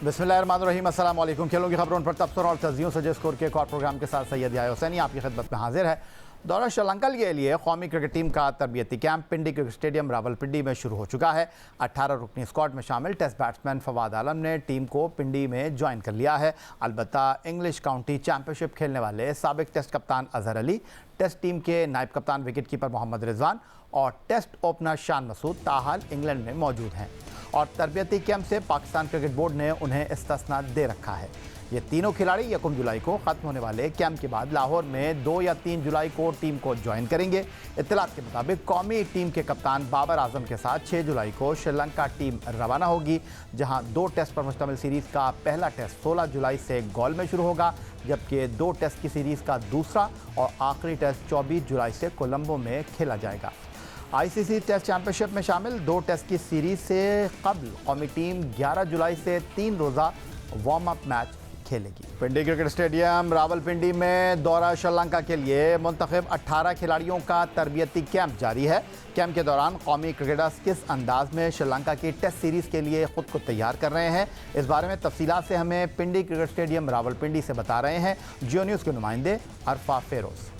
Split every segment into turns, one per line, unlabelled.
बिस्मिल्लाहिर्रहमानिर्रहीम, अस्सलाम वालेकुम। खेलों की खबरों पर तबसरा और तजियों से स्कोर के एक और प्रोग्राम के साथ सैयद याहिया हुसैनी आपकी खिदमत में हाजिर है। दौरा श्रीलंका के लिए कौमी क्रिकेट टीम का तरबियती कैंप पिंडी क्रिकेट स्टेडियम रावलपिंडी में शुरू हो चुका है। 18 रुकनी स्क्वाड में शामिल टेस्ट बैट्समैन फवाद आलम ने टीम को पिंडी में ज्वाइन कर लिया है। अलबत्ता इंग्लिश काउंटी चैंपियनशिप खेलने वाले साबिक टेस्ट कप्तान अजहर अली, टेस्ट टीम के नायब कप्तान विकेट कीपर मोहम्मद रिजवान और test opener Shan Masood ताहाल England में मौजूद हैं और तरबियती कैंप से पाकिस्तान क्रिकेट बोर्ड ने उन्हें इस्तिस्ना दे रखा है। ये तीनों खिलाड़ी 1 जुलाई को ख़त्म होने वाले कैंप के बाद लाहौर में 2 या 3 जुलाई को टीम को ज्वाइन करेंगे। इत्तलात के मुताबिक कौमी टीम के कप्तान बाबर आजम के साथ 6 जुलाई को श्रीलंका टीम रवाना होगी, जहां 2 टेस्ट पर मुश्तमिल सीरीज़ का पहला टेस्ट 16 जुलाई से गॉल में शुरू होगा, जबकि 2 टेस्ट की सीरीज़ का दूसरा और आखिरी टेस्ट 24 जुलाई से कोलंबो में खेला जाएगा। आईसीसी टेस्ट चैंपियनशिप में शामिल 2 टेस्ट की सीरीज से कबल कौमी टीम 11 जुलाई से 3 रोज़ा वार्म अप मैच खेलेगी। पिंडी क्रिकेट स्टेडियम रावलपिंडी में दौरा श्रीलंका के लिए मुंतखब 18 खिलाड़ियों का तरबियती कैंप जारी है। कैंप के दौरान कौमी क्रिकेटर्स किस अंदाज में श्रीलंका की टेस्ट सीरीज़ के लिए ख़ुद को तैयार कर रहे हैं, इस बारे में तफसीलात से हमें पिंडी क्रिकेट स्टेडियम रावलपिंडी से बता रहे हैं जियो न्यूज़ के नुमाइंदे अरफा फेरोज़।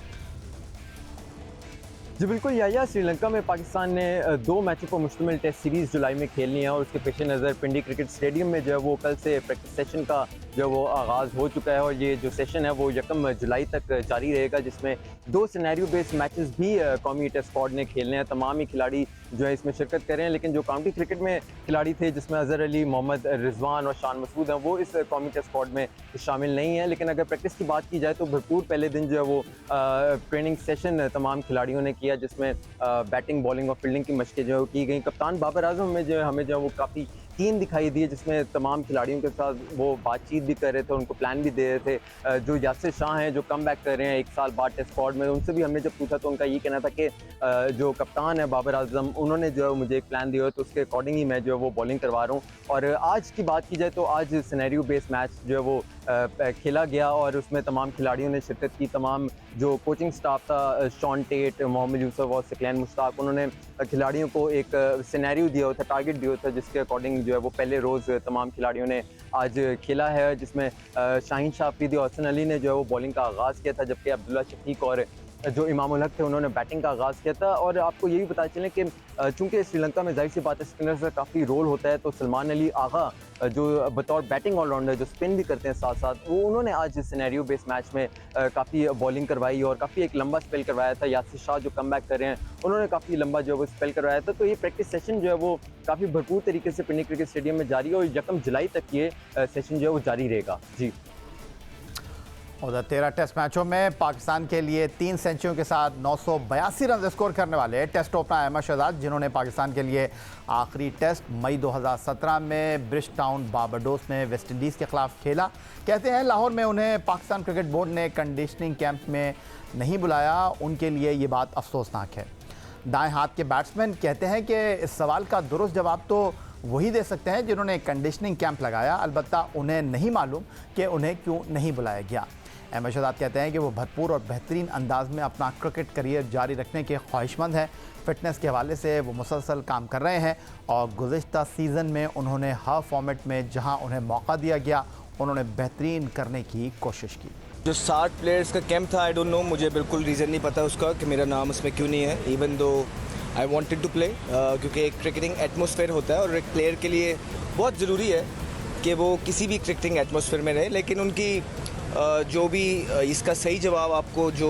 जी बिल्कुल याया, श्रीलंका में पाकिस्तान ने 2 मैचों पर मुश्तमिल टेस्ट सीरीज़ जुलाई में खेलनी है और उसके पेश नज़र पिंडी क्रिकेट स्टेडियम में जो है वो कल से प्रैक्टिस सेशन का जो वो आगाज़ हो चुका है और ये जो सेशन है वो 1 जुलाई तक जारी रहेगा, जिसमें 2 सिनेरियो बेस्ड मैचेस भी कौमी टेस्ट स्क्वाड ने खेलने हैं। तमाम ही खिलाड़ी जो है इसमें शिरकत कर रहे हैं, लेकिन जो काउंटी क्रिकेट में खिलाड़ी थे जिसमें अजहर अली, मोहम्मद रिजवान और शान मसूद हैं, वो इस कौमी टेस्ट स्क्वाड में शामिल नहीं है। लेकिन अगर प्रैक्टिस की बात की जाए तो भरपूर पहले दिन जो है वो ट्रेनिंग सेशन तमाम खिलाड़ियों ने किया, जिसमें बैटिंग, बॉलिंग और फील्डिंग की मशकें जो की गई। कप्तान बाबर आजम में जो हमें जो वो काफ़ी टीम दिखाई दी है, जिसमें तमाम खिलाड़ियों के साथ वो बातचीत भी कर रहे थे, उनको प्लान भी दे रहे थे। जो यासिर शाह हैं जो कम बैक कर रहे हैं 1 साल बाद टेस्ट स्क्वाड में, उनसे भी हमने जब पूछा तो उनका ये कहना था कि जो कप्तान है बाबर आजम, उन्होंने जो है मुझे एक प्लान दिया है तो उसके अकॉर्डिंग ही मैं जो है वो बॉलिंग करवा रहा हूँ। और आज की बात की जाए तो आज सिनेरियो बेस्ड मैच जो है वो खेला गया और उसमें तमाम खिलाड़ियों ने शिरकत की। तमाम जो कोचिंग स्टाफ था, शॉन टेट, मोहम्मद यूसुफ और सकलैन मुश्ताक, उन्होंने खिलाड़ियों को एक सिनेरियो दिया था, टारगेट दिया था, जिसके अकॉर्डिंग जो है वो पहले रोज़ तमाम खिलाड़ियों ने आज खेला है, जिसमें शाहीन शाह अफरीदी और हसन अली ने जो है वो बॉलिंग का आगाज़ किया था, जबकि अब्दुल्ला शफीक और जो इमामुल हक थे उन्होंने बैटिंग का आगाज़ किया था। और आपको यही पता चलें कि चूँकि श्रीलंका में जाहिर सी बात है स्पिनर्स का काफ़ी रोल होता है, तो सलमान अली आगा जो बतौर बैटिंग ऑलराउंडर जो स्पिन भी करते हैं साथ साथ, वो उन्होंने आज सिनेरियो बेस्ड मैच में काफ़ी बॉलिंग करवाई और काफ़ी एक लंबा स्पेल करवाया था। यासिर शाह जो कम बैक कर रहे हैं, उन्होंने काफ़ी लंबा जो है वो स्पेल करवाया था। तो ये प्रैक्टिस सेशन जो है वो काफ़ी भरपूर तरीके से पिंडी क्रिकेट स्टेडियम में जारी है और 1 जुलाई तक ये सेशन जो है वो जारी रहेगा। जी,
उधर 13 टेस्ट मैचों में पाकिस्तान के लिए 3 सेंचुरियों के साथ 982 रन स्कोर करने वाले टेस्ट ओपनर अहमद शहजाद, जिन्होंने पाकिस्तान के लिए आखिरी टेस्ट मई 2017 में ब्रिजटाउन बारबाडोस में वेस्ट इंडीज़ के खिलाफ खेला, कहते हैं लाहौर में उन्हें पाकिस्तान क्रिकेट बोर्ड ने कंडीशनिंग कैंप में नहीं बुलाया। उनके लिए ये बात अफसोसनाक है। दाएँ हाथ के बैट्समैन कहते हैं कि इस सवाल का दुरुस्त जवाब तो वही दे सकते हैं जिन्होंने कंडीशनिंग कैंप लगाया, अलबत्ता उन्हें नहीं मालूम कि उन्हें क्यों नहीं बुलाया गया। अहमद शहजाद कहते हैं कि वो भरपूर और बेहतरीन अंदाज में अपना क्रिकेट करियर जारी रखने के ख्वाहिशमंद हैं। फ़िटनेस के हवाले से वो मुसलसल काम कर रहे हैं और गुज़िश्ता सीज़न में उन्होंने हर फॉर्मेट में जहां उन्हें मौका दिया गया उन्होंने बेहतरीन करने की कोशिश की।
जो 60 प्लेयर्स का कैंप था, आई डोंट नो, मुझे बिल्कुल रीज़न नहीं पता उसका कि मेरा नाम उसमें क्यों नहीं है, even though I wanted to play, क्योंकि एक क्रिकेटिंग एटमॉस्फेयर होता है और एक प्लेयर के लिए बहुत ज़रूरी है कि वो किसी भी क्रिकेटिंग एटमॉस्फेयर में रहे। लेकिन उनकी जो भी इसका सही जवाब आपको जो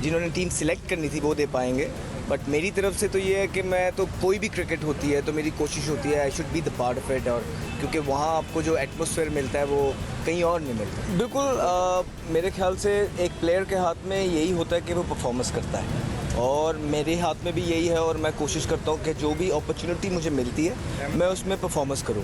जिन्होंने टीम सिलेक्ट करनी थी वो दे पाएंगे। बट मेरी तरफ से तो ये है कि मैं तो कोई भी क्रिकेट होती है तो मेरी कोशिश होती है I should be the part of it, और क्योंकि वहाँ आपको जो एटमॉस्फेयर मिलता है वो कहीं और नहीं मिलता। बिल्कुल मेरे ख्याल से एक प्लेयर के हाथ में यही होता है कि वो परफॉर्मेंस करता है और मेरे हाथ में भी यही है और मैं कोशिश करता हूँ कि जो भी अपॉर्चुनिटी मुझे मिलती है मैं उसमें परफॉर्मेंस करूँ।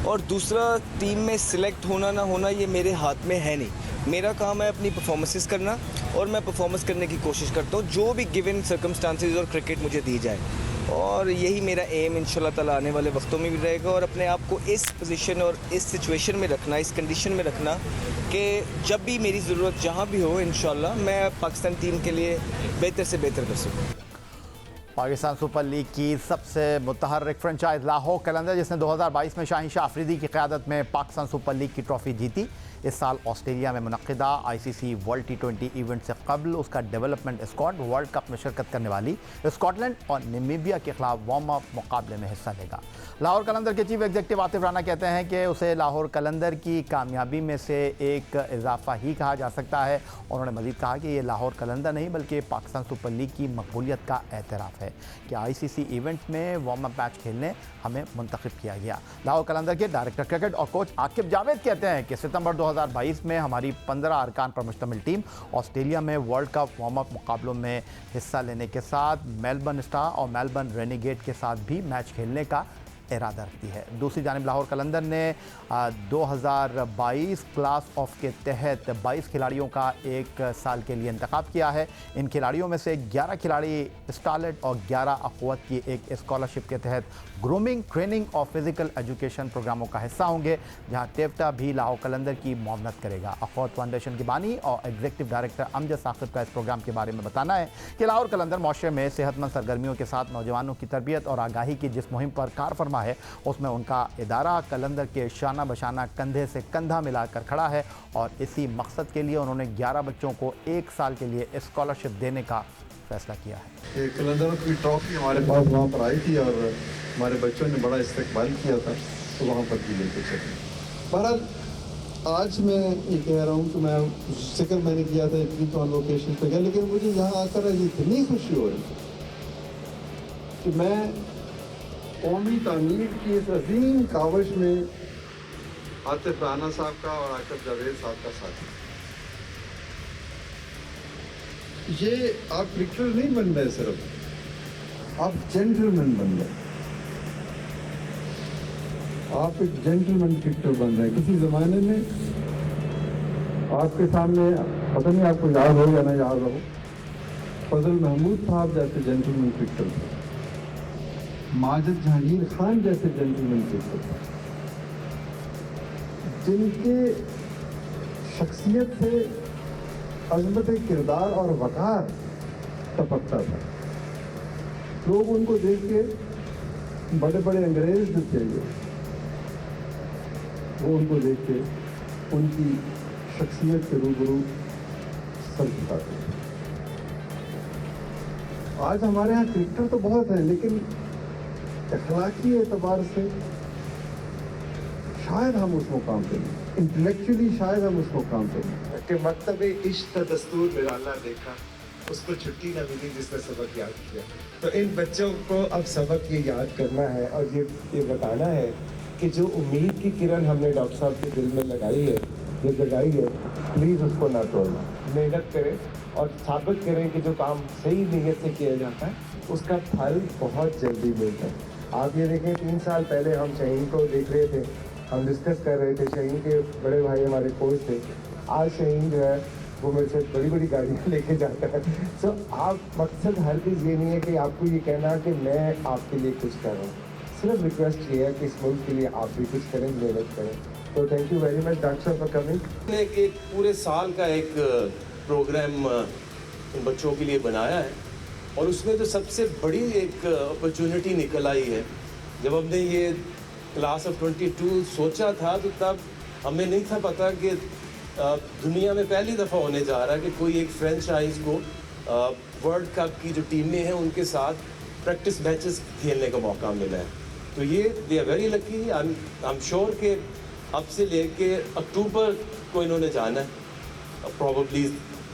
और दूसरा, टीम में सिलेक्ट होना ना होना ये मेरे हाथ में है नहीं। मेरा काम है अपनी परफॉर्मेंसेस करना और मैं परफॉर्मेंस करने की कोशिश करता हूँ जो भी गिवन सर्कमस्टांसेस और क्रिकेट मुझे दी जाए, और यही मेरा एम इंशाल्लाह ताला आने वाले वक्तों में भी रहेगा। और अपने आप को इस पोजीशन और इस सिचुएशन में रखना, इस कंडीशन में रखना कि जब भी मेरी ज़रूरत जहाँ भी हो इंशाल्लाह मैं पाकिस्तान टीम के लिए बेहतर से बेहतर कर सकूँ।
पाकिस्तान सुपर लीग की सबसे मुतहर्रिक फ्रेंचाइज लाहौर कलंदर, जिसने 2022 में शाहीन शाह अफरीदी की क़यादत में पाकिस्तान सुपर लीग की ट्रॉफी जीती, इस साल ऑस्ट्रेलिया में मुनक़िदा ICC वर्ल्ड T20 इवेंट से कबल उसका डेवलपमेंट स्क्वाड वर्ल्ड कप में शिरकत करने वाली स्कॉटलैंड और नामीबिया के खिलाफ वार्म अप मुकाबले में हिस्सा लेगा। लाहौर कलंदर के चीफ एग्जीक्यूटिव आतिफ राना कहते हैं कि उसे लाहौर कलंदर की कामयाबी में से एक इजाफा ही कहा जा सकता है। उन्होंने मज़ीद कहा कि ये लाहौर कलंदर नहीं बल्कि पाकिस्तान सुपर लीग की मकबूलियत का एतराफ़ है कि ICC इवेंट में वार्म अप मैच खेलने हमें मुंतखब किया गया। लाहौर कलंदर के डायरेक्टर क्रिकेट और कोच आकिब जावेद कहते हैं कि सितंबर 2022 में हमारी 15 अरकान पर मुश्तमिल टीम ऑस्ट्रेलिया में वर्ल्ड कप वार्म अप मुकाबलों में हिस्सा लेने के साथ मेलबर्न स्टार और मेलबर्न रेनिगेट के साथ भी मैच खेलने का इरादा रखती है। दूसरी जानिब लाहौर कलंदर ने 2022 क्लास ऑफ के तहत 22 खिलाड़ियों का एक साल के लिए इंतखाब किया है। इन खिलाड़ियों में से 11 खिलाड़ी स्टारलेट और 11 अखवत की एक स्कॉलरशिप के तहत ग्रूमिंग, ट्रेनिंग और फिजिकल एजुकेशन प्रोग्रामों का हिस्सा होंगे, जहां टेवटा भी लाहौर कलंदर की मुआवनत करेगा। अखवत फाउंडेशन की बानी और एग्जीक्यूटिव डायरेक्टर अमजद साकिब का इस प्रोग्राम के बारे में बताना है कि लाहौर कलंदर माशरे में सेहतमंद सरगर्मियों के साथ नौजवानों की तरबियत और आगाही की जिस मुहिम पर कार फरमा है, उसमें उनका इदारा कलंदर के शाना बशाना कंधे से कंधा मिलाकर खड़ा है और इसी मकसद के लिए उन्होंने 11 बच्चों को 1 साल के लिए स्कॉलरशिप देने का फैसला किया है।
कलंदर की ट्रॉफी हमारे पास वहाँ पर आई थी और हमारे बच्चों ने बड़ा इस्तकबाल किया था, तो वहाँ पर भी लेके चले। बहरहाल आज मैं ये कह रहा हूँ कि मैं जिक्र मैंने किया था इतनी तो लोकेशन पे गया, लेकिन मुझे यहाँ आकर इतनी खुशी हो रही कि मैं कौमी तामीर की इस अजीम कावश में आतिफ राना साहब का और आकिब जावेद साहब का साथ। ये आप क्रिकेटर नहीं बन रहे, सिर्फ आप जेंटलमैन बन रहे, आप एक जेंटलमैन क्रिकेटर बन रहे हैं। किसी ज़माने में आपके सामने, पता नहीं आपको याद हो या ना याद हो, फजल महमूद साहब जैसे जेंटलमैन क्रिकेटर थे, माजिद जहांगीर खान जैसे जेंटलमैन क्रिकेटर, जिनके शख्सियत से अजमत किरदार और वक़ार टपकता था। लोग उनको देख के, बड़े बड़े अंग्रेज जो थे वो उनको देख के उनकी शख्सियत के रूबरू सर झुकाते थे। आज हमारे यहाँ क्रिकेटर तो बहुत हैं, लेकिन अखलाकी एतबार से शायद हम उस मुकाम पे नहीं, इंटेलेक्चुअली शायद हम उस मुकाम पे नहीं
कि मकतब इश्क दस्तूर निराला देखा, उसको छुट्टी न मिली जिसने सबक याद किया। तो इन बच्चों को अब सबक ये याद करना है और ये बताना है कि जो उम्मीद की किरण हमने डॉक्टर साहब के दिल में लगाई है, ये जगाई है, प्लीज़ उसको ना तोड़ना, मेहनत करें और साबित करें कि जो काम सही नीयत से किया जाता है उसका फल बहुत जल्दी मिलता है। आप ये देखें, 3 साल पहले हम शहीन को देख रहे थे, हम डिस्कस कर रहे थे, शहीन के बड़े भाई हमारे कोच थे। आज शहीन जो है वो मेरे से बड़ी बड़ी गाड़ियाँ लेके जाता है। सो आप मकसद हर चीज़ ये नहीं है कि आपको ये कहना कि मैं आपके लिए कुछ कर रहा हूँ, सिर्फ रिक्वेस्ट ये है कि इस मुल्क के लिए आप भी कुछ करें, मेहनत करें। तो thank you very much doctor साहब फॉर कमिंग।
एक पूरे साल का एक प्रोग्राम इन बच्चों के लिए बनाया है और उसमें तो सबसे बड़ी एक अपॉर्चुनिटी निकल आई है। जब हमने ये क्लास ऑफ 22 सोचा था तो तब हमें नहीं था पता कि दुनिया में पहली दफ़ा होने जा रहा है कि कोई एक फ्रेंचाइज को वर्ल्ड कप की जो टीमें हैं उनके साथ प्रैक्टिस मैचेस खेलने का मौका मिला है। तो ये they are very lucky. I am sure कि अब से लेके अक्टूबर को इन्होंने जाना है, प्रॉबली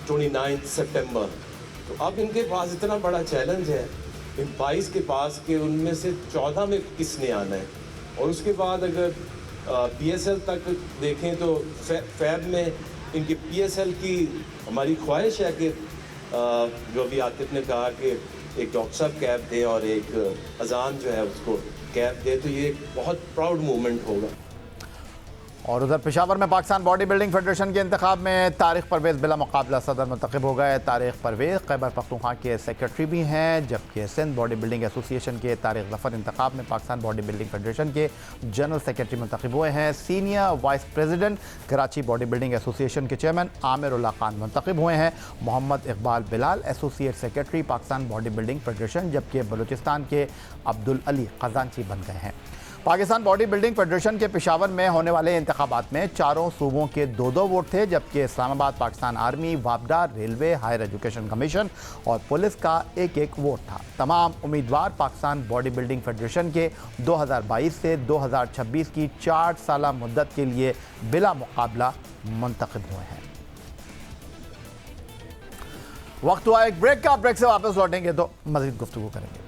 29 सितंबर। तो अब इनके पास इतना बड़ा चैलेंज है इन 22 के पास कि उनमें से 14 में किसने आना है। और उसके बाद अगर PSL तक देखें तो फैब में इनकी PSL की हमारी ख्वाहिश है कि जो अभी आतिफ ने कहा कि एक डॉक्टर साहब कैब दे और एक अजान जो है उसको कैब दे, तो ये एक बहुत प्राउड मोमेंट होगा।
और उधर पेशावर में पाकिस्तान बॉडी बिल्डिंग फेडरेशन के इंतखाब में तारिक परवेज़ बिला मुकाबला सदर मुंतखब हो गए। तारिक परवेज़ खैबर पख्तूनख्वा के सेक्रेटरी भी हैं, जबकि सिंध बॉडी बिल्डिंग एसोसिएशन के तारिक ज़फ़र इंतखाब में पाकिस्तान बॉडी बिल्डिंग फेडरेशन के जनरल सेक्रेटरी मुंतखब हुए हैं। Senior vice president Karachi body building association के चेयरमैन आमिर उल्लाह खान मुंतखब हुए हैं। Mohammad Iqbal Bilal associate secretary Pakistan body building federation, जबकि बलूचिस्तान के अब्दुल अली खजांची बन गए हैं। पाकिस्तान बॉडी बिल्डिंग फेडरेशन के पेशावर में होने वाले इंतखाबात में चारों सूबों के 2-2 वोट थे, जबकि इस्लामाबाद पाकिस्तान आर्मी, वापडा, रेलवे, हायर एजुकेशन कमीशन और पुलिस का 1-1 वोट था। तमाम उम्मीदवार पाकिस्तान बॉडी बिल्डिंग फेडरेशन के 2022 से 2026 की 4 साला मुद्दत के लिए बिला मुकाबला मुंतखब हुए हैं। वक्त हुआ एक ब्रेक का। ब्रेक से वापस लौटेंगे तो मज़ीद गुफ्तगू करेंगे।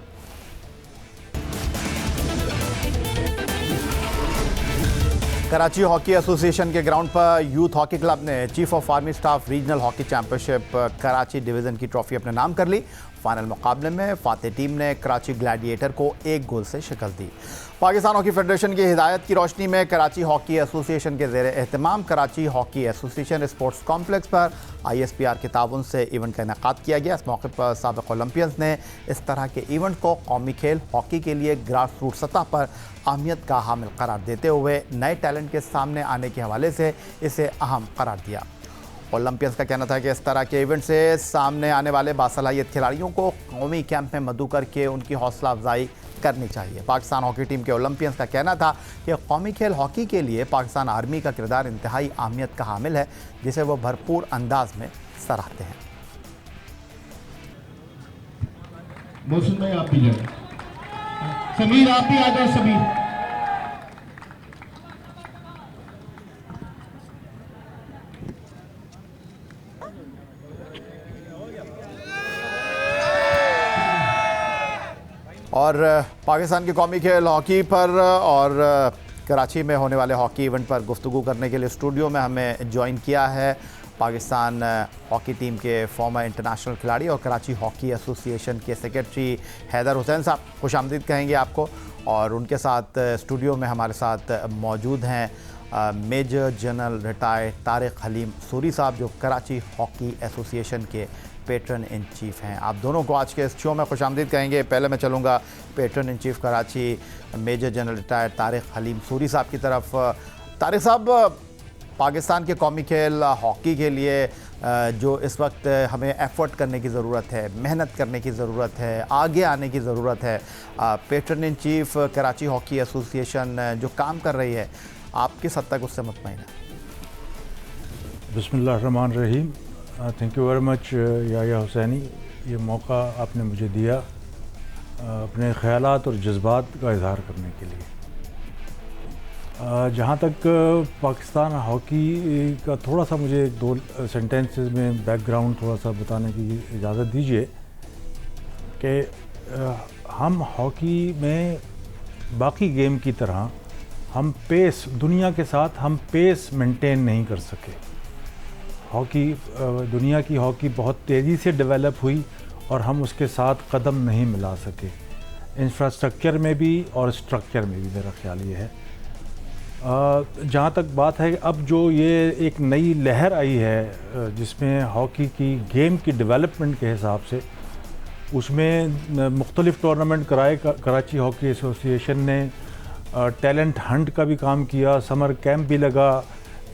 कराची हॉकी एसोसिएशन के ग्राउंड पर यूथ हॉकी क्लब ने chief of army staff regional hockey championship Karachi division की ट्रॉफी अपने नाम कर ली। फाइनल मुकाबले में फातेह टीम ने कराची ग्लैडिएटर को 1 गोल से शिकस्त दी। पाकिस्तान हॉकी फेडरेशन की हिदायत की रोशनी में कराची हॉकी एसोसिएशन के ज़ेर एहतमाम Karachi hockey association sports complex पर ISPR के ताउन से इवेंट का इनेकाद किया गया। इस मौके पर साबिक़ ओलंपियंस ने इस तरह के इवेंट को कौमी खेल हॉकी के लिए ग्रास रूट सतह पर अहमियत का हामिल करार देते हुए नए टैलेंट के सामने आने के हवाले से इसे अहम करार दिया। ओलंपियंस का कहना था कि इस तरह के इवेंट से सामने आने वाले बासलाहियत खिलाड़ियों को कौमी कैंप में मदऊ करके उनकी हौसला अफजाई करनी चाहिए। पाकिस्तान हॉकी टीम के ओलंपियंस का कहना था कि कौमी खेल हॉकी के लिए पाकिस्तान आर्मी का किरदार इंतहाई अहमियत का हामिल है, जिसे वो भरपूर अंदाज में सराहते हैं।
मौसम में आप भी जाए, समीर आप भी आ जाओ। समीर
और पाकिस्तान की कौमी खेल हॉकी पर और कराची में होने वाले हॉकी इवेंट पर गुफ्तगू करने के लिए स्टूडियो में हमें ज्वाइन किया है पाकिस्तान हॉकी टीम के फॉर्मर इंटरनेशनल खिलाड़ी और कराची हॉकी एसोसिएशन के सेक्रेटरी हैदर हुसैन साहब। खुशामदीद कहेंगे आपको। और उनके साथ स्टूडियो में हमारे साथ मौजूद हैं major general retired Tariq Halim Suri साहब, जो कराची हॉकी एसोसिएशन के पेट्रन इन चीफ हैं। आप दोनों को आज के इस शो में खुशामदीद कहेंगे। पहले मैं चलूँगा patron in chief Karachi major general retired Tariq Halim Suri साहब की तरफ। तारिक साहब, पाकिस्तान के कौमी खेल हॉकी के लिए जो इस वक्त हमें एफ़र्ट करने की ज़रूरत है, मेहनत करने की ज़रूरत है, आगे आने की ज़रूरत है, patron in chief Karachi hockey association जो काम कर रही है, आप किस हद तक उससे मुतमईन हैं?
बिस्मिल्लाहिर्रहमानिर्रहीम। Thank you very much Yahya Husaini, ये मौका आपने मुझे दिया अपने ख़यालात और जज्बात का इज़हार करने के लिए। जहाँ तक पाकिस्तान हॉकी का थोड़ा सा मुझे 2 सेंटेंसेस में बैकग्राउंड थोड़ा सा बताने की इजाज़त दीजिए कि हम हॉकी में बाकी गेम की तरह हम पेस, दुनिया के साथ हम पेस मेंटेन नहीं कर सके। हॉकी, दुनिया की हॉकी बहुत तेज़ी से डेवलप हुई और हम उसके साथ कदम नहीं मिला सके, इंफ्रास्ट्रक्चर में भी और स्ट्रक्चर में भी। मेरा ख्याल ये है जहाँ तक बात है अब जो ये एक नई लहर आई है जिसमें हॉकी की गेम की डेवलपमेंट के हिसाब से, उसमें मुख्तलिफ़ टूर्नामेंट कराए कराची हॉकी एसोसिएशन ने टैलेंट हंट का भी काम किया, समर कैंप भी लगा,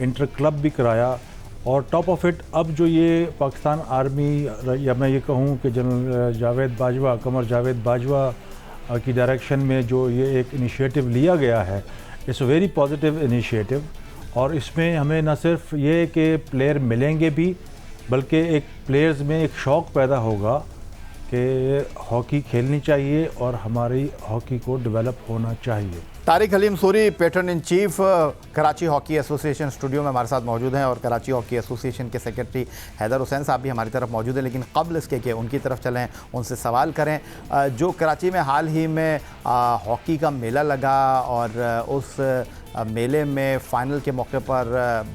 इंटर क्लब भी कराया और टॉप ऑफ इट अब जो ये पाकिस्तान आर्मी, या मैं ये कहूँ कि जनरल जावेद बाजवा, कमर जावेद बाजवा की डायरेक्शन में जो ये एक इनिशिएटिव लिया गया है, it's a very positive initiative. और इसमें हमें न सिर्फ ये कि प्लेयर मिलेंगे भी, बल्कि एक प्लेयर्स में एक शौक़ पैदा होगा कि हॉकी खेलनी चाहिए और हमारी हॉकी को डेवलप होना चाहिए।
Tariq Halim Suri, patron in chief Karachi hockey association, studio में हमारे साथ मौजूद हैं और कराची हॉकी एसोसिएशन के सेक्रेटरी हैदर हुसैन साहब भी हमारी तरफ मौजूद हैं। लेकिन कबल इसके कि उनकी तरफ चलें, उनसे सवाल करें, जो कराची में हाल ही में हॉकी का मेला लगा और उस मेले में फ़ाइनल के मौके पर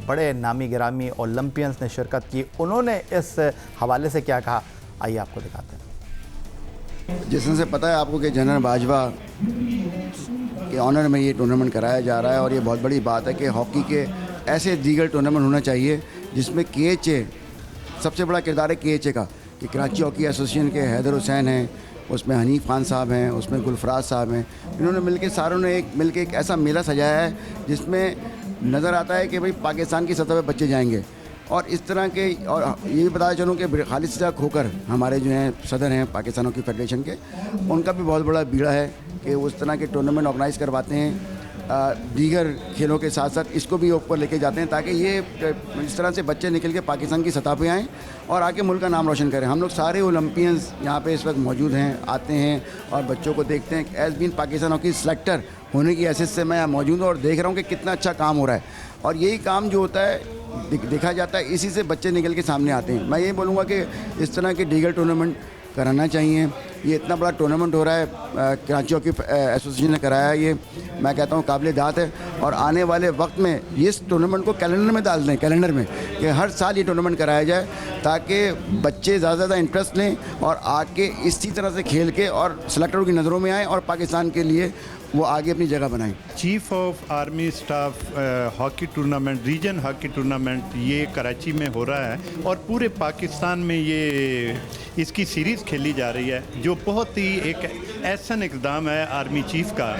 बड़े नामी गिरामी ओलंपियंस ने शिरकत की, उन्होंने इस हवाले से क्या कहा, आइए आपको दिखाते हैं।
जिस से पता है आपको कि जनरल बाजवा के ऑनर में ये टूर्नामेंट कराया जा रहा है और ये बहुत बड़ी बात है कि हॉकी के ऐसे दीगर टूर्नामेंट होना चाहिए जिसमें KHA, सबसे बड़ा किरदार है KHA का, कि कराची हॉकी एसोसिएशन के हैदर हुसैन हैं, उसमें हनीफ खान साहब हैं, उसमें गुलफराज साहब हैं। इन्होंने मिलके सारों ने एक ऐसा मेला सजाया है जिसमें नज़र आता है कि भाई पाकिस्तान की सतह पे बच्चे जाएंगे। और इस तरह के, और ये भी बताया चलूँ कि खालिद रज़ा खोकर हमारे जो हैं सदर हैं पाकिस्तान हॉकी फेडरेशन के, उनका भी बहुत बड़ा बीड़ा है कि उस तरह के टूर्नामेंट ऑर्गेनाइज़ करवाते हैं। दीगर खेलों के साथ साथ इसको भी ऊपर लेके जाते हैं ताकि ये इस तरह से बच्चे निकल के पाकिस्तान की सतह पे आएँ और आके मुल्क का नाम रोशन करें। हम लोग सारे ओलंपियंस यहाँ पे इस वक्त मौजूद हैं, आते हैं और बच्चों को देखते हैं। As been Pakistan hockey selector होने की हैसियत से मैं मौजूद हूँ और देख रहा हूँ कि कितना अच्छा काम हो रहा है। और यही काम जो होता है देखा जाता है, इसी से बच्चे निकल के सामने आते हैं। मैं ये बोलूँगा कि इस तरह के दीगर टूर्नामेंट कराना चाहिए। ये इतना बड़ा टूर्नामेंट हो रहा है, कराची हॉकी एसोसिएशन ने कराया है, ये मैं कहता हूँ काबिल दाद है। और आने वाले वक्त में इस टूर्नामेंट को कैलेंडर में डाल दें, कैलेंडर में कि हर साल ये टूर्नामेंट कराया जाए ताकि बच्चे ज़्यादा से ज़्यादा इंटरेस्ट लें और आके इसी तरह से खेल के और सेलेक्टरों की नज़रों में आएँ और पाकिस्तान के लिए वो आगे अपनी जगह बनाएं।
Chief of army staff hockey tournament, region hockey tournament ये कराची में हो रहा है और पूरे पाकिस्तान में ये इसकी सीरीज़ खेली जा रही है, जो बहुत ही एक ऐसा इक़दाम है आर्मी चीफ का।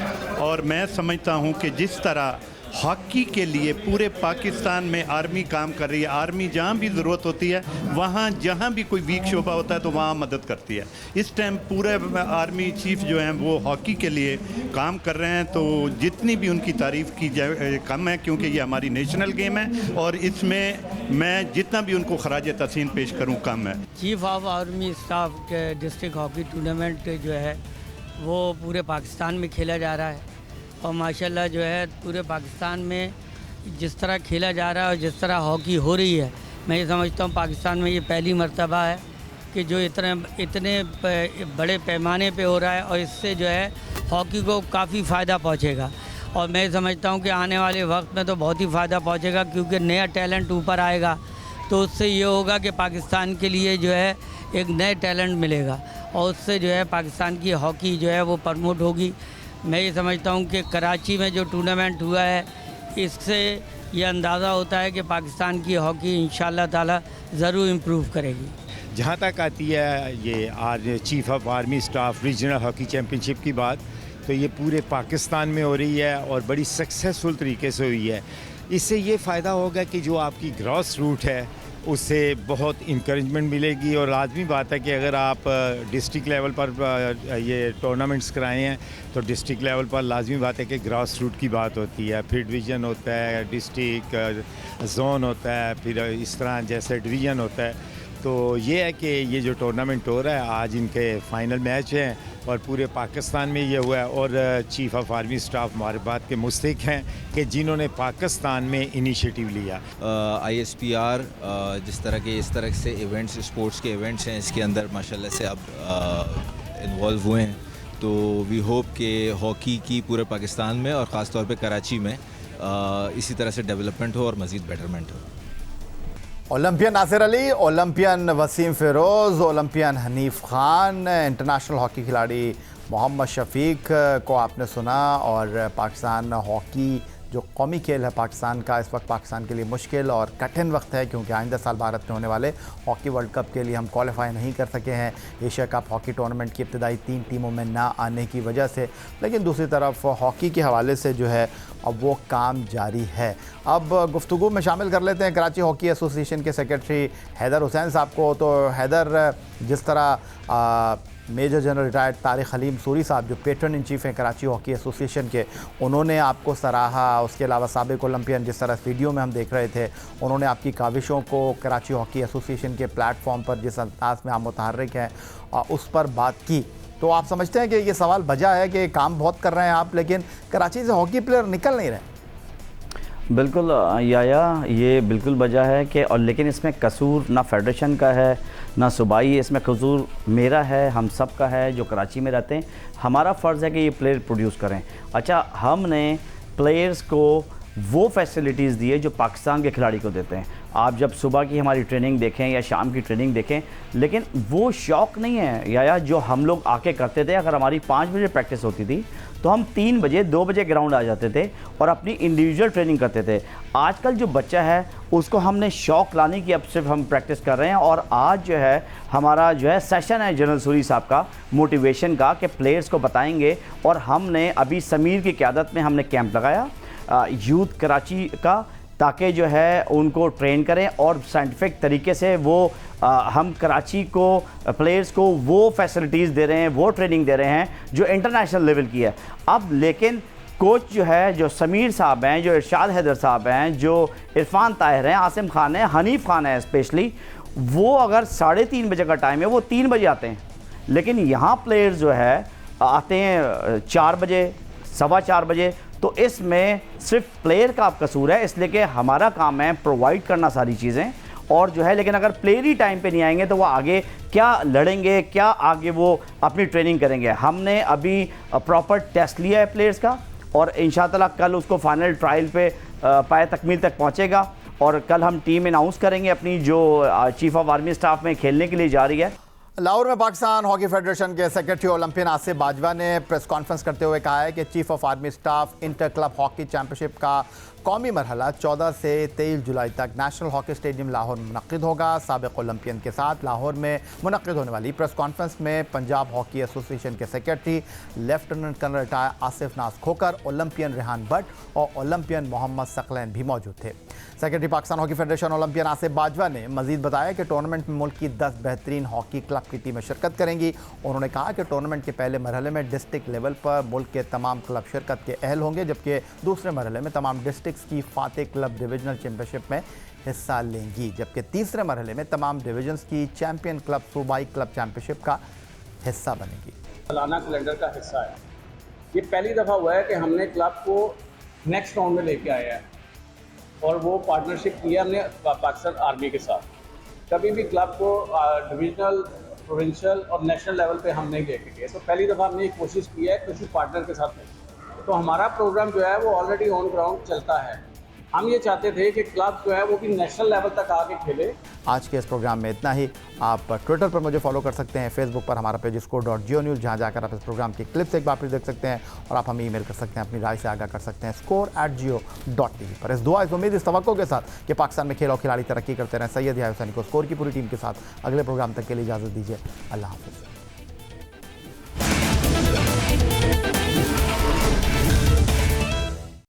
और मैं समझता हूँ कि जिस तरह हॉकी के लिए पूरे पाकिस्तान में आर्मी काम कर रही है, आर्मी जहाँ भी ज़रूरत होती है, वहाँ जहाँ भी कोई वीक शोबा होता है तो वहाँ मदद करती है। इस टाइम पूरे आर्मी चीफ जो हैं वो हॉकी के लिए काम कर रहे हैं, तो जितनी भी उनकी तारीफ़ की जाए कम है, क्योंकि ये हमारी नेशनल गेम है और इसमें मैं जितना भी उनको खराज तहसीन पेश करूँ कम है।
चीफ ऑफ आर्मी स्टाफ के डिस्ट्रिक्ट हॉकी टूर्नामेंट जो है वो पूरे पाकिस्तान में खेला जा रहा है और माशाल्लाह जो है पूरे पाकिस्तान में जिस तरह खेला जा रहा है और जिस तरह हॉकी हो रही है, मैं ये समझता हूँ पाकिस्तान में ये पहली मर्तबा है कि जो इतने बड़े पैमाने पे हो रहा है और इससे जो है हॉकी को काफ़ी फ़ायदा पहुँचेगा। और मैं समझता हूँ कि आने वाले वक्त में तो बहुत ही फ़ायदा पहुँचेगा, क्योंकि नया टैलेंट ऊपर आएगा तो उससे ये होगा कि पाकिस्तान के लिए जो है एक नए टैलेंट मिलेगा और उससे जो है पाकिस्तान की हॉकी जो है वो प्रमोट होगी। मैं ये समझता हूँ कि कराची में जो टूर्नामेंट हुआ है इससे ये अंदाज़ा होता है कि पाकिस्तान की हॉकी इंशाअल्लाह ताला ज़रूर इम्प्रूव करेगी।
जहाँ तक आती है ये आज chief of army staff regional hockey championship की बात, तो ये पूरे पाकिस्तान में हो रही है और बड़ी सक्सेसफुल तरीके से हुई है। इससे ये फ़ायदा होगा कि जो आपकी ग्रॉस रूट है उससे बहुत इंकरेजमेंट मिलेगी। और लाजमी बात है कि अगर आप डिस्ट्रिक्ट लेवल पर ये टूर्नामेंट्स कराए हैं तो डिस्ट्रिक्ट लेवल पर लाजमी बात है कि ग्रास रूट की बात होती है, फिर डिवीज़न होता है, डिस्ट्रिक्ट जोन होता है, फिर इस तरह जैसे डिवीज़न होता है। तो ये है कि ये जो टूर्नामेंट हो रहा है आज इनके फाइनल मैच हैं और पूरे पाकिस्तान में ये हुआ है। और चीफ ऑफ आर्मी स्टाफ हमारे बात के मुस्तहिक हैं कि जिन्होंने पाकिस्तान में इनिशिएटिव लिया।
ISPR जिस तरह के इस तरह से इवेंट्स, स्पोर्ट्स के इवेंट्स हैं, इसके अंदर माशाल्लाह से अब इन्वॉल्व हुए हैं। तो वी होप कि हॉकी की पूरे पाकिस्तान में और ख़ास तौर पे कराची में इसी तरह से डेवलपमेंट हो और मज़ीद बेटरमेंट हो।
Olympian Nasir Ali, olympian Waseem Feroz, olympian Hanif Khan, international hockey खिलाड़ी मोहम्मद शफीक को आपने सुना। और पाकिस्तान हॉकी जो कौमी खेल है पाकिस्तान का, इस वक्त पाकिस्तान के लिए मुश्किल और कठिन वक्त है, क्योंकि आइंदा साल भारत में होने वाले हॉकी वर्ल्ड कप के लिए हम क्वालिफाई नहीं कर सके हैं एशिया कप हॉकी टूर्नामेंट की इब्तदाई 3 टीमों में ना आने की वजह से। लेकिन दूसरी तरफ हॉकी के हवाले से जो है अब वो काम जारी है। अब गुफ्तगू में शामिल कर लेते हैं कराची हॉकी एसोसिएशन के सेक्रेटरी हैदर हुसैन साहब को। तो हैदर, जिस तरह major general retired Tariq Halim Suri साहब जो पेट्रन इन चीफ़ हैं कराची हॉकी एसोसिएशन के, उन्होंने आपको सराहा। उसके अलावा साबिक ओलंपियन, जिस तरह वीडियो में हम देख रहे थे, उन्होंने आपकी काविशों को कराची हॉकी एसोसिएशन के प्लेटफॉर्म पर जिस अंदाज में आप मुतहर्रिक हैं उस पर बात की। तो आप समझते हैं कि ये सवाल बजा है कि काम बहुत कर रहे हैं आप, लेकिन कराची से हॉकी प्लेयर निकल नहीं रहे?
बिल्कुल याया, ये बिल्कुल वजह है कि, और लेकिन इसमें कसूर ना फेडरेशन का है ना सूबाई, इसमें कसूर मेरा है, हम सब का है जो कराची में रहते हैं। हमारा फ़र्ज़ है कि ये प्लेयर प्रोड्यूस करें। अच्छा, हमने प्लेयर्स को वो फैसिलिटीज़ दी है जो पाकिस्तान के खिलाड़ी को देते हैं। आप जब सुबह की हमारी ट्रेनिंग देखें या शाम की ट्रेनिंग देखें, लेकिन वो शौक़ नहीं है या जो हम लोग आके करते थे। अगर हमारी 5 बजे प्रैक्टिस होती थी तो हम 3 बजे 2 बजे ग्राउंड आ जाते थे और अपनी इंडिविजुअल ट्रेनिंग करते थे। आजकल जो बच्चा है उसको हमने शौक़ लाने की अब सिर्फ हम प्रैक्टिस कर रहे हैं। और आज जो है हमारा जो है सेशन है जनरल सूरी साहब का मोटिवेशन का, कि प्लेयर्स को बताएंगे। और हमने अभी समीर की क़यादत में हमने कैंप लगाया यूथ कराची का, ताकि जो है उनको ट्रेन करें और साइंटिफिक तरीके से वो हम कराची को प्लेयर्स को वो फैसिलिटीज़ दे रहे हैं, वो ट्रेनिंग दे रहे हैं जो इंटरनेशनल लेवल की है। अब लेकिन कोच जो है, जो समीर साहब हैं, जो इरशाद हैदर साहब हैं, जो इरफान ताहिर हैं, आसिम खान है, हनीफ खान है स्पेशली, वो अगर 3:30 बजे का टाइम है वो 3 बजे आते हैं। लेकिन यहाँ प्लेयर्स जो है आते हैं 4 बजे, 4:15 बजे। तो इसमें सिर्फ प्लेयर का कसूर है, इसलिए कि हमारा काम है प्रोवाइड करना सारी चीज़ें और जो है। लेकिन अगर प्लेयर ही टाइम पे नहीं आएंगे तो वो आगे क्या लड़ेंगे, क्या आगे वो अपनी ट्रेनिंग करेंगे। हमने अभी प्रॉपर टेस्ट लिया है प्लेयर्स का और इंशाअल्लाह कल उसको फाइनल ट्रायल पे पाए तकमील तक पहुँचेगा। और कल हम टीम अनाउंस करेंगे अपनी, जो चीफ ऑफ आर्मी स्टाफ में खेलने के लिए जा रही है।
लाहौर में पाकिस्तान हॉकी फेडरेशन के सेक्रेटरी ओलंपियन आसिफ बाजवा ने प्रेस कॉन्फ्रेंस करते हुए कहा है कि chief of army staff inter club hockey championship का कौमी मरहला 14 से 23 जुलाई तक नेशनल हॉकी स्टेडियम लाहौर में मुनक़्क़िद होगा। साबिक़ ओलंपियन के साथ लाहौर में मुनक़्क़िद होने वाली प्रेस कॉन्फ्रेंस में पंजाब हॉकी एसोसिएशन के secretary lieutenant colonel retire Asif Naz Khokhar, Olympian Rehan Bhatt और ओलंपियन मोहम्मद सकलैन भी मौजूद थे। Secretary Pakistan hockey federation Olympian Asif Bajwa ने मजीद बताया कि टूर्नामेंट में मुल्क की 10 बेहतरीन हॉकी क्लब की टीमें शिरकत करेंगी। उन्होंने कहा कि टूर्नामेंट के पहले मरहले में डिस्ट्रिक्ट लेवल पर मुल्क के तमाम क्लब शिरकत के अहल होंगे, जबकि दूसरे मरहले में तमाम डिस्ट्रिक्ट्स की फातेह क्लब डिविजनल चैंपियनशिप में हिस्सा लेंगी, जबकि तीसरे मरहले में तमाम डिविजन्स की चैंपियन क्लब सूबाई क्लब चैंपियनशिप का हिस्सा बनेगी।
सालाना कैलेंडर का हिस्सा है। ये पहली दफ़ा हुआ है कि हमने क्लब को नेक्स्ट राउंड में लेके आया है और वो पार्टनरशिप किया हमने पाकिस्तान आर्मी के साथ। कभी भी क्लब को डिविजनल, प्रोविंशियल और नेशनल लेवल पे हम नहीं लेके गए, तो पहली दफ़ा हमने एक कोशिश की है किसी पार्टनर के साथ। तो हमारा प्रोग्राम जो है वो ऑलरेडी ऑन ग्राउंड चलता है। हम ये चाहते थे कि क्लब जो है वो भी नेशनल लेवल तक आके खेले।
आज के इस प्रोग्राम में इतना ही। आप ट्विटर पर मुझे फॉलो कर सकते हैं, फेसबुक पर हमारा पेज score.geo-news, जहाँ जाकर आप इस प्रोग्राम की क्लिप्स एक बार फिर देख सकते हैं और आप हमें ईमेल कर सकते हैं, अपनी राय से आगाह कर सकते हैं score@geo.tv पर। इस दुआ, इस उम्मीद, इस तवक्को के साथ कि पाकिस्तान में खेल और खिलाड़ी तरक्की करते रहें। सैयद याह्या हुसैनी को स्कोर की पूरी टीम के साथ अगले प्रोग्राम तक के लिए इजाज़त दीजिए। अल्लाह हाफ़िज़।